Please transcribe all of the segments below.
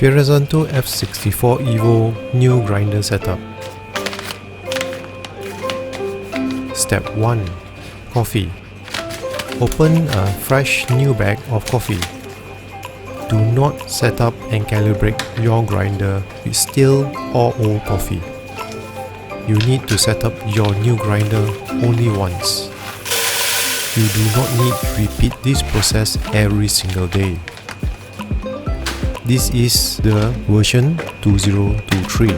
Fiorenzato F64Evo new grinder setup. Step 1. Coffee. Open a fresh new bag of coffee. Do not set up and calibrate your grinder with stale or old coffee. You need to set up your new grinder only once. You do not need to repeat this process every single day. This is the version 2023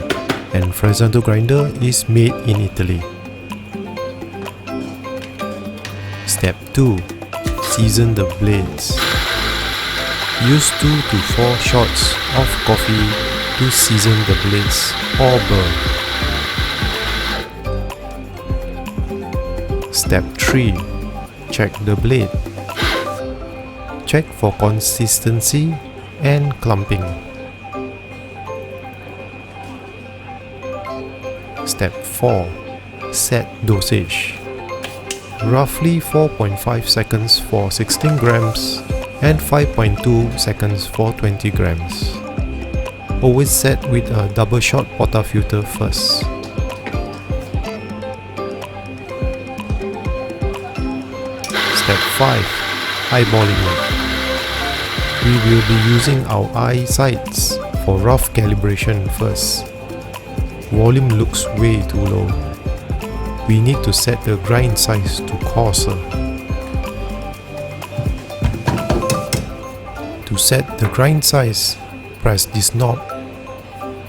and Fiorenzato grinder is made in Italy. Step 2. Season the blades. Use 2 to 4 shots of coffee to season the blades or burr. Step 3. Check the blade. Check for consistency and clumping. Step 4. Set dosage. Roughly 4.5 seconds for 16 grams and 5.2 seconds for 20 grams. Always set with a double shot portafilter first. Step 5. Eyeballing it. We will be using our eye sights for rough calibration first. Volume looks way too low. We need to set the grind size to coarser. To set the grind size, press this knob,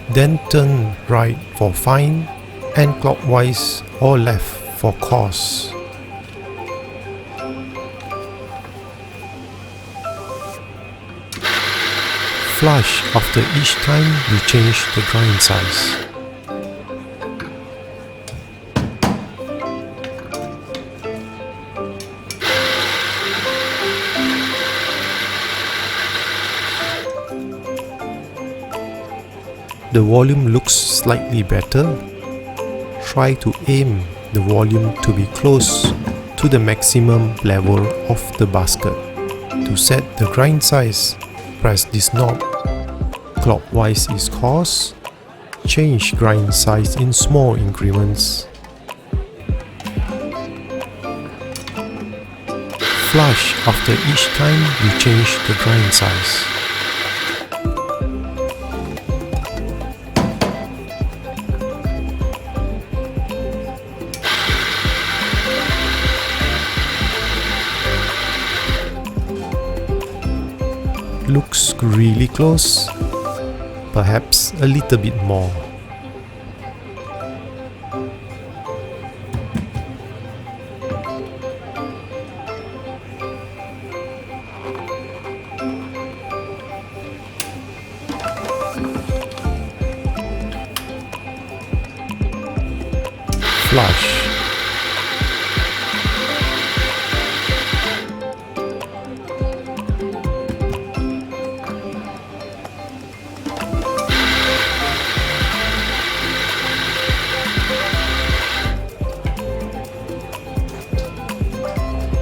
then turn right for fine and clockwise or left for coarse. Flush after each time you change the grind size. The volume looks slightly better. Try to aim the volume to be close to the maximum level of the basket. To set the grind size, press this knob. Clockwise is coarse. Change grind size in small increments. Flush after each time you change the grind size. Looks really close, perhaps a little bit more. Flush.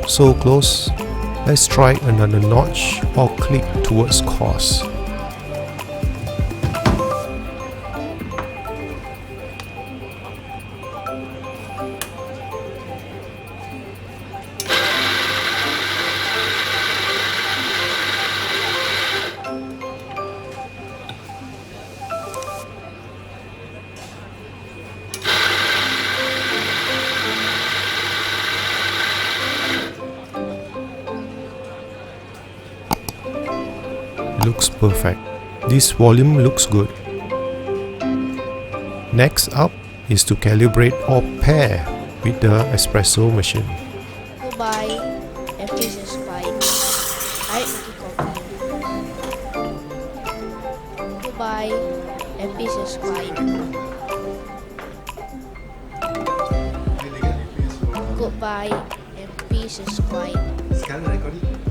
So close, let's try another notch or click towards coarse. Looks perfect. This volume looks good. Next up is to calibrate or pair with the espresso machine. Goodbye, and please subscribe. I make coffee. Goodbye, and please subscribe. Goodbye, and please subscribe. Sekarang recording.